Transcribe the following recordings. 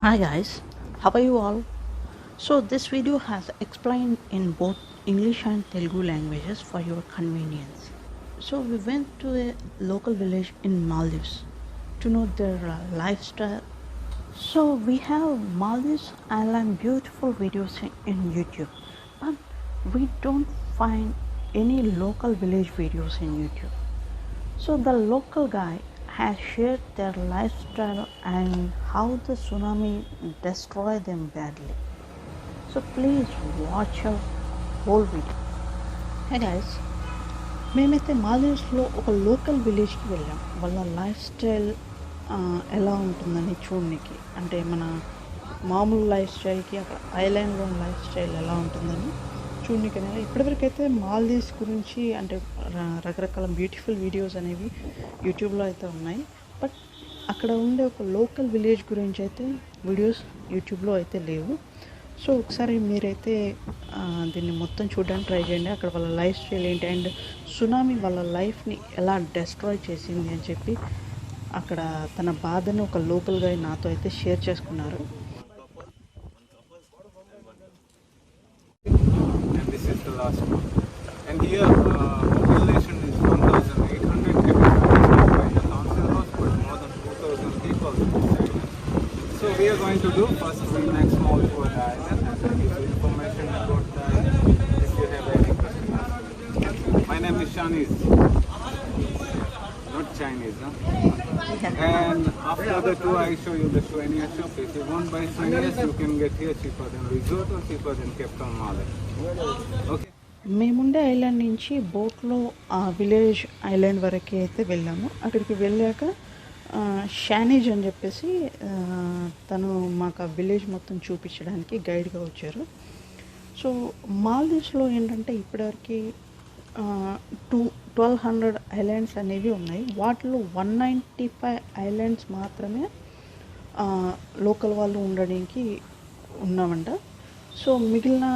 Hi guys, how are you all? So this video has explained in both English and Telugu languages for your convenience. So we went to a local village in Maldives to know their lifestyle. So we have Maldives Island beautiful videos in YouTube, but we don't find any local village videos in YouTube. So the local guy has shared their lifestyle and how the tsunami destroyed them badly. So please watch our whole video. Hey guys, మేమైతే మాల్దీవ్స్లో ఒక local విలేజ్కి వెళ్ళాం. వాళ్ళ life style ఎలా ఉంటుందని చూడడానికి, అంటే మన మామూలు లైఫ్ స్టైల్కి అక్కడ ఐలాండ్లో లైఫ్ స్టైల్ ఎలా ఉంటుందని చూడడానికి. ఇప్పటివరకు అయితే మాల్దీవ్స్ గురించి అంటే రకరకాల బ్యూటిఫుల్ వీడియోస్ అనేవి యూట్యూబ్లో అయితే ఉన్నాయి, బట్ అక్కడ ఉండే ఒక లోకల్ విలేజ్ గురించి అయితే వీడియోస్ యూట్యూబ్లో అయితే లేవు. సో ఒకసారి మీరైతే దీన్ని మొత్తం చూడడానికి ట్రై చేయండి. అక్కడ వాళ్ళ లైఫ్ స్టైల్ ఏంటి అండ్ సునామీ వాళ్ళ లైఫ్ని ఎలా డెస్ట్రాయ్ చేసింది అని చెప్పి అక్కడ తన బాధను ఒక లోకల్ గా నాతో అయితే షేర్ చేసుకున్నారు. And here population is 1,800 by the council house, but more than 2,000 people inside. So we are going to do first we make small tour the island and then give you information about the island if you have any questions. My name is Shaniz, not Chinese. And after the tour I show you the souvenir shop. If you want buy souvenirs you can get here cheaper than resort or cheaper than Cape Town Mall. Okay. మేముండే island నుంచి బోట్లో ఆ village island వరకు అయితే వెళ్ళాము. అక్కడికి వెళ్ళాక షానీజ్ అని చెప్పేసి తను మాకు ఆ విలేజ్ మొత్తం చూపించడానికి గైడ్గా వచ్చారు. సో మాల్దీవ్స్లో ఏంటంటే ఇప్పటివరకు 1200 ఐలాండ్స్ అనేవి ఉన్నాయి. వాటిలో 195 ఐలాండ్స్ మాత్రమే లోకల్ వాళ్ళు ఉండడానికి ఉన్నామంట. సో మిగిలిన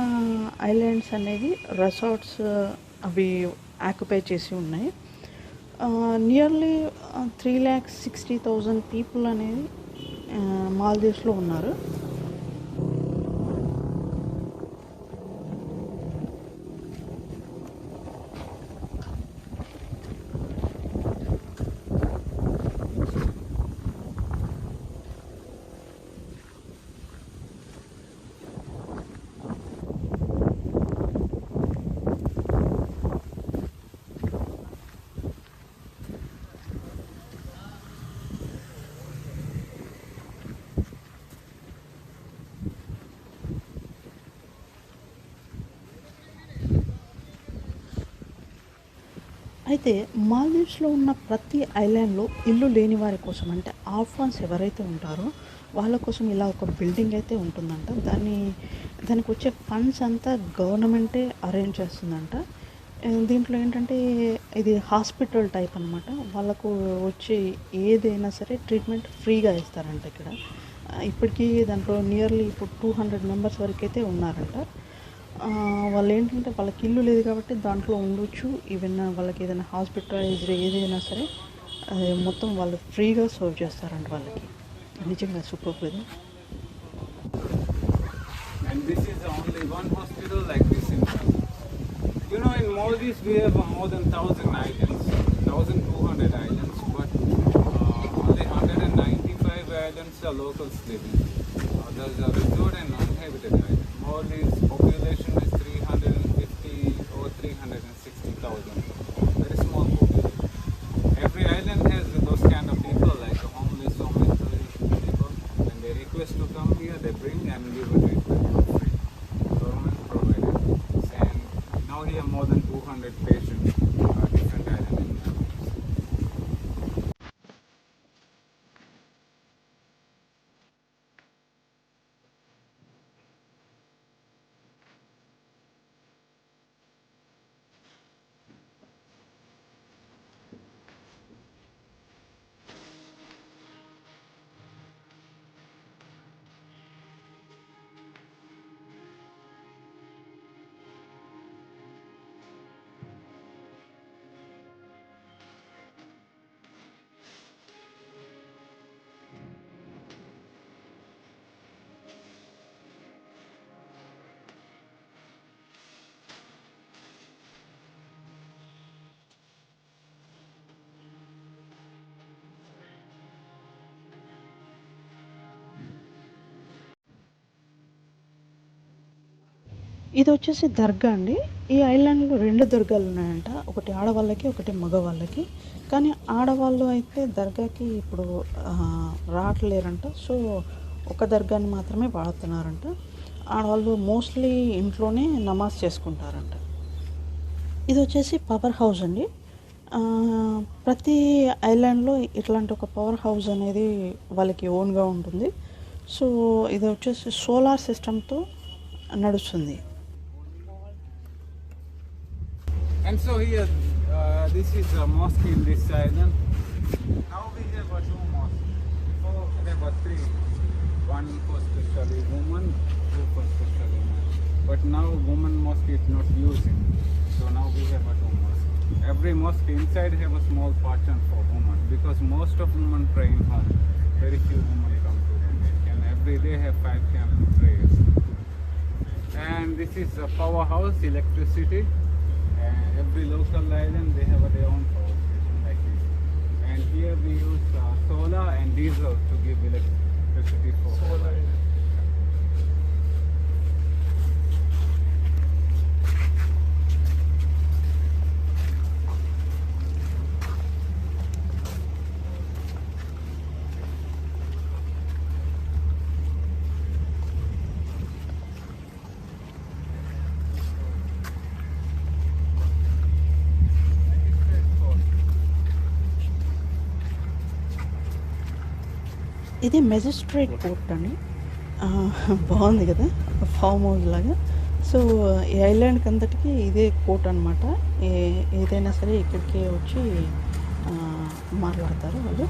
ఐలాండ్స్ అనేవి రిసార్ట్స్ అవి ఆక్యుపై చేసి ఉన్నాయి. నియర్లీ 3,60,000 పీపుల్ అనేది మాల్దీవ్స్లో ఉన్నారు. అయితే మాల్దీవ్స్లో ఉన్న ప్రతి ఐలాండ్లో ఇల్లు లేని వారి కోసం, అంటే ఆర్ఫాన్స్ ఎవరైతే ఉంటారో వాళ్ళ కోసం ఇలా ఒక బిల్డింగ్ అయితే ఉంటుందంట. దానికి వచ్చే ఫండ్స్ అంతా గవర్నమెంటే అరేంజ్ చేస్తుందంట. దీంట్లో ఏంటంటే ఇది హాస్పిటల్ టైప్ అనమాట. వాళ్ళకు వచ్చి ఏదైనా సరే ట్రీట్మెంట్ ఫ్రీగా ఇస్తారంట ఇక్కడ. ఇప్పటికీ దాంట్లో నియర్లీ ఇప్పుడు 200 మెంబర్స్ వరకు అయితే ఉన్నారంట. వాళ్ళు ఏంటంటే వాళ్ళకి ఇల్లు లేదు కాబట్టి దాంట్లో ఉండొచ్చు. ఈవెన్ వాళ్ళకి ఏదైనా హాస్పిటలైజ్డ్ ఏదైనా సరే మొత్తం వాళ్ళు ఫ్రీగా సర్వ్ చేస్తారంట వాళ్ళకి. నిజంగా సూపర్ ఇది. And this is only one hospital like this in you know in Maldives we have more than 1,000 islands, 1,200 islands, but only 195 islands are locals living. Others are resort and uninhabited islands. Maldives population is 350 or 360,000. Very small population. Every island has those kind of people like homeless or mentally people. When they request to come here, they bring and give a treatment for free. Government provided. And now here more than 200 patients are different islands. ఇది వచ్చేసి దర్గా అండి. ఈ ఐలాండ్లో 2 దర్గాలు ఉన్నాయంట. ఒకటి ఆడవాళ్ళకి, ఒకటి మగవాళ్ళకి. కానీ ఆడవాళ్ళు అయితే దర్గాకి ఇప్పుడు రావట్లేరంట. సో ఒక దర్గాని మాత్రమే వాడుతున్నారంట. ఆడవాళ్ళు మోస్ట్లీ ఇంట్లోనే నమాజ్ చేసుకుంటారంట. ఇది వచ్చేసి పవర్ హౌస్ అండి. ప్రతి ఐలాండ్లో ఇట్లాంటి ఒక పవర్ హౌస్ అనేది వాళ్ళకి ఓన్గా ఉంటుంది. సో ఇది వచ్చేసి సోలార్ సిస్టమ్తో నడుస్తుంది. And so here, this is a mosque in this island. Now we have 2 mosques. Before there were 3. One for especially women, 2 for especially men. But now women mosque is not using. So now we have 2 mosques. Every mosque inside have a small portion for women because most of women pray in home. Very few women come to them. And every day have 5 candle prayers. And this is a powerhouse, electricity. And every local island they have their own power station like this. And here we use solar and diesel to give electricity for whole island. ఇది magistrate court అని. బాగుంది కదా, farm house లాగా. So ఈ ఐలాండ్కి అంతటికి ఇదే court అనమాట. ఏదైనా సరే ఇక్కడికే వచ్చి మాట్లాడతారు వాళ్ళు.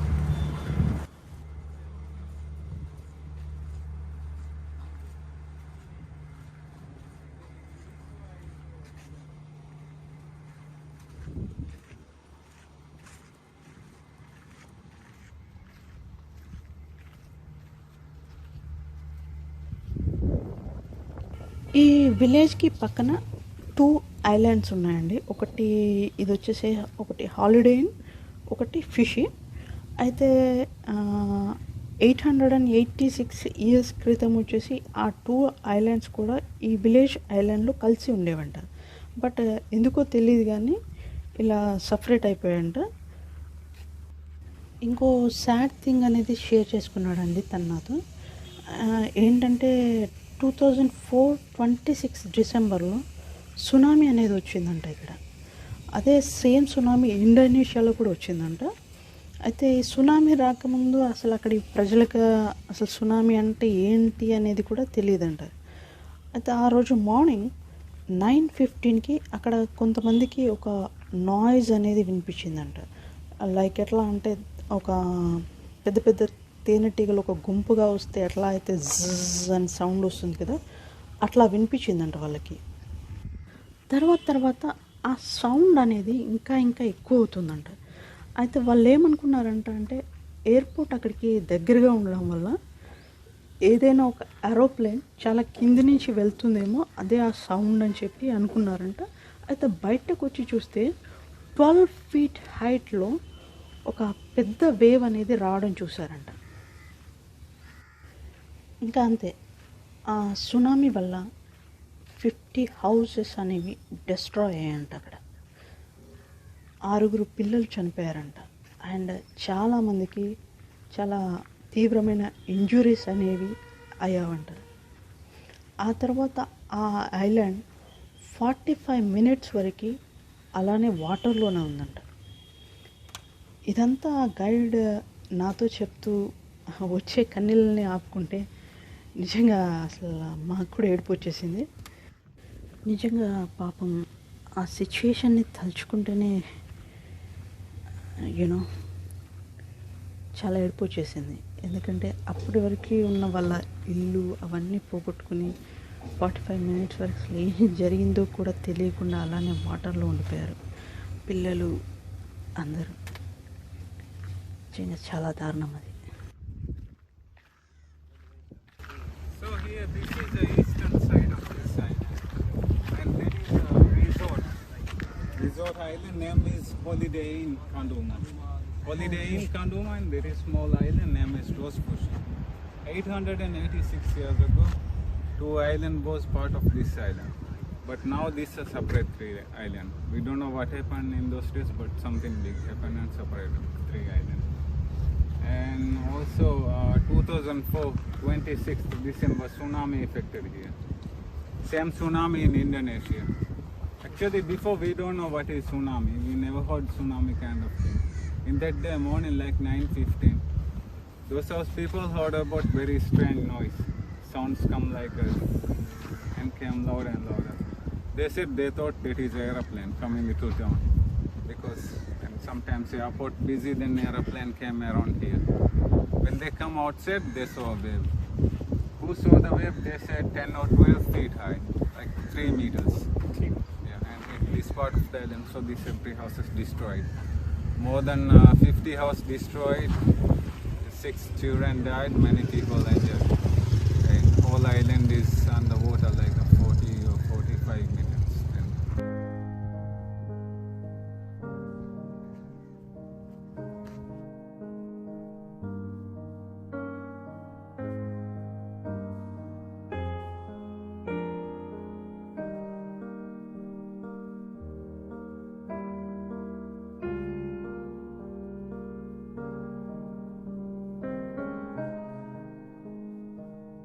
ఈ విలేజ్కి పక్కన 2 ఐలాండ్స్ ఉన్నాయండి. ఒకటి ఇది వచ్చేసి ఒకటి హాలిడే ఇన్, ఒకటి ఫిషి. అయితే 886 ఇయర్స్ క్రితం వచ్చేసి ఆ 2 ఐలాండ్స్ కూడా ఈ విలేజ్ ఐలాండ్లో కలిసి ఉండేవంట. బట్ ఎందుకో తెలియదు కానీ ఇలా సపరేట్ అయిపోయాయంట. ఇంకో సాడ్ థింగ్ అనేది షేర్ చేసుకున్నాడండి తను నాతో. ఏంటంటే 2004 26 డిసెంబర్లో సునామీ అనేది వచ్చిందంట ఇక్కడ. అదే సేమ్ సునామీ ఇండోనేషియాలో కూడా వచ్చిందంట. అయితే ఈ సునామీ రాకముందు అసలు అక్కడి ప్రజలకు అసలు సునామీ అంటే ఏంటి అనేది కూడా తెలియదంట. అయితే ఆ రోజు మార్నింగ్ 9:15కి అక్కడ కొంతమందికి ఒక నాయిస్ అనేది వినిపించిందంట. లైక్ ఎట్లా అంటే ఒక పెద్ద పెద్ద తేనెటీగలు ఒక గుంపుగా వస్తే ఎట్లా అయితే జిజ్ అని సౌండ్ వస్తుంది కదా, అట్లా వినిపించిందంట వాళ్ళకి. తర్వాత ఆ సౌండ్ అనేది ఇంకా ఎక్కువ అవుతుందంట. అయితే వాళ్ళు ఏమనుకున్నారంట అంటే ఎయిర్పోర్ట్ అక్కడికి దగ్గరగా ఉండడం వల్ల ఏదైనా ఒక ఏరోప్లేన్ చాలా కింది నుంచి వెళ్తుందేమో, అదే ఆ సౌండ్ అని చెప్పి అనుకున్నారంట. అయితే బయటకు వచ్చి చూస్తే 12 feet హైట్లో ఒక పెద్ద వేవ్ అనేది రావడం చూసారంట. ఇంకా అంతే, ఆ సునామీ వల్ల 50 houses అనేవి డిస్ట్రాయ్ అయ్యాయంట. అక్కడ 6 పిల్లలు చనిపోయారంట. అండ్ చాలామందికి చాలా తీవ్రమైన ఇంజురీస్ అనేవి అయ్యావంట. ఆ తర్వాత ఆ ఐలాండ్ 45 minutes వరకు అలానే వాటర్లోనే ఉందంట. ఇదంతా గైడ్ నాతో చెప్తూ వచ్చే కన్నీళ్ళని ఆపుకుంటే నిజంగా అసలు మాకు కూడా ఏడుపు వచ్చేసింది. నిజంగా పాపం ఆ సిచ్యుయేషన్ని తలుచుకుంటేనే యూనో చాలా ఏడుపు వచ్చేసింది. ఎందుకంటే అప్పటి వరకు ఉన్న వాళ్ళ ఇల్లు అవన్నీ పోగొట్టుకుని 45 minutes వరకు అసలు ఏం జరిగిందో కూడా తెలియకుండా అలానే వాటర్లో ఉండిపోయారు పిల్లలు అందరూ. నిజంగా చాలా దారుణం అది. So here, this is the eastern side of this island, and there is a resort. Resort island name is Holiday Inn Kanduma. Holiday Inn Kanduma, and there is small island name is Rospush. 886 years ago, 2 island was part of this island. But now this is a separate three island. We don't know what happened in those days, but something big happened and separated three islands. And also 2004, 26th December, tsunami affected here. Same tsunami in Indonesia. Actually, before we don't know what is tsunami. We never heard tsunami kind of thing. In that day morning, like 9:15, those house people heard about very strange noise. Sounds come like a, and came louder and louder. They said they thought it is aeroplane coming into town because and sometimes airport busy, then aeroplane came around here. When they come outside, they saw a wave. Who saw the wave? They said 10 or 12 feet high, like 3 meters. Yeah, and it is part of the island, so this every house is destroyed. More than 50 houses destroyed, 6 children died, many people injured. And whole island is underwater like